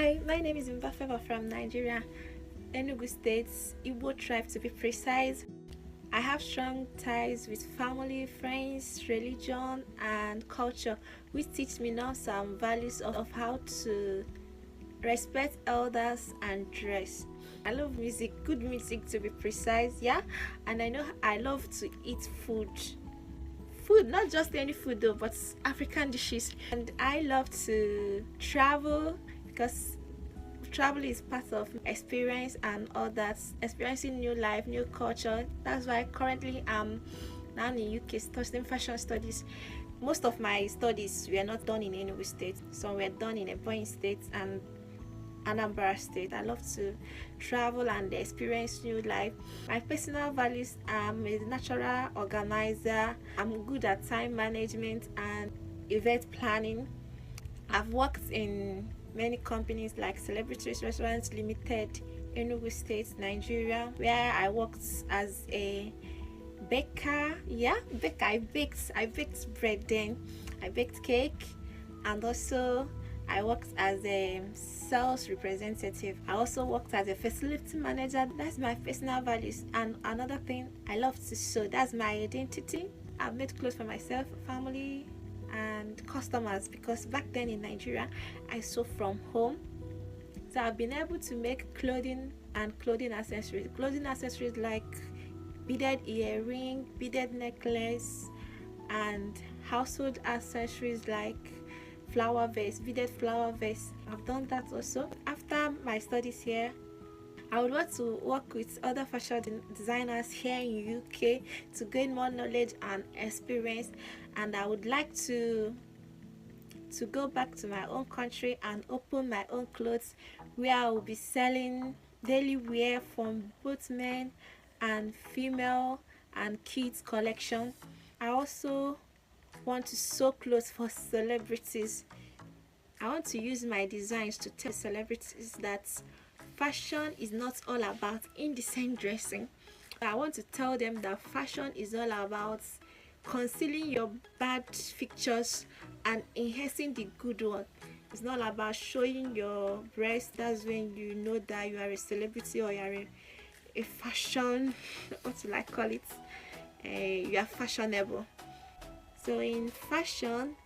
Hi, my name is Mbafeva from Nigeria, Enugu State, Igbo tribe to be precise. I have strong ties with family, friends, religion, and culture, which teach me now some values of how to respect elders and dress. I love music, good music to be precise, yeah, and I know I love to eat food. Food, not just any food though, but African dishes. And I love to travel because travel is part of experience and all that, experiencing new life, new culture. That's why currently I'm now in UK studying fashion studies. Most of my studies were not done in Enugu State, some were done in Ebonyi State and Anambra State. I love to travel and experience new life. My personal values: I'm a natural organizer, I'm good at time management and event planning. I've worked in many companies like Celebrities Restaurants Limited, Enugu State, Nigeria, where I worked as a baker. I baked bread then. I baked cake, and also I worked as a sales representative. I also worked as a facility manager. That's my personal values. And another thing, I love to sew. That's my identity. I've made clothes for myself, family, and customers, because back then in Nigeria I sew from home. So I've been able to make clothing and clothing accessories like beaded earring, beaded necklace, and household accessories like flower vase, beaded flower vase. I've done that also. After my studies here, I would want to work with other fashion designers here in UK to gain more knowledge and experience, and I would like to go back to my own country and open my own clothes where I will be selling daily wear from both men and female and kids collection. I also want to sew clothes for celebrities. I want to use my designs to tell celebrities that fashion is not all about indecent dressing. I want to tell them that fashion is all about concealing your bad features and enhancing the good one. It's not about showing your breast. That's when you know that you are a celebrity or you are a fashion, what will I call it? You are fashionable. So in fashion,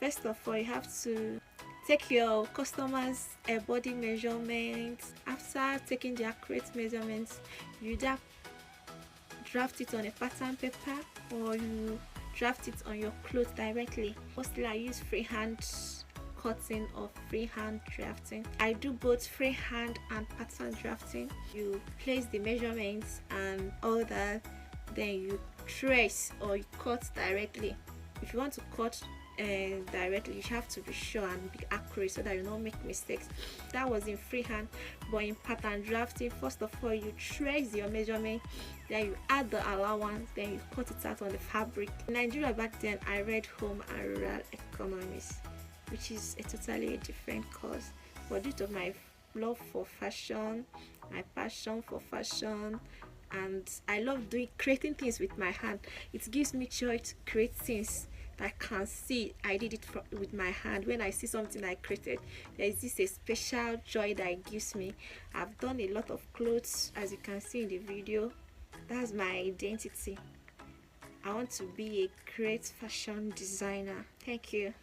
first of all, you have to take your customers' body measurements. After taking the accurate measurements, you draft it on a pattern paper or you draft it on your clothes directly. Mostly I use freehand cutting or freehand drafting. I do both freehand and pattern drafting. You place the measurements and all that, then you trace or you cut directly. If you want to cut directly, you have to be sure and be accurate so that you don't make mistakes. That was in freehand. But in pattern drafting, first of all you trace your measurement, then you add the allowance, then you cut it out on the fabric. In Nigeria back then I read home and rural economics, which is a totally different course, but due to my love for fashion, my passion for fashion, and I love creating things with my hand, it gives me joy to create things I can see I did it with my hand. When I see something I created, there is this a special joy that it gives me. I've done a lot of clothes, as you can see in the video. That's my identity. I want to be a great fashion designer. Thank you.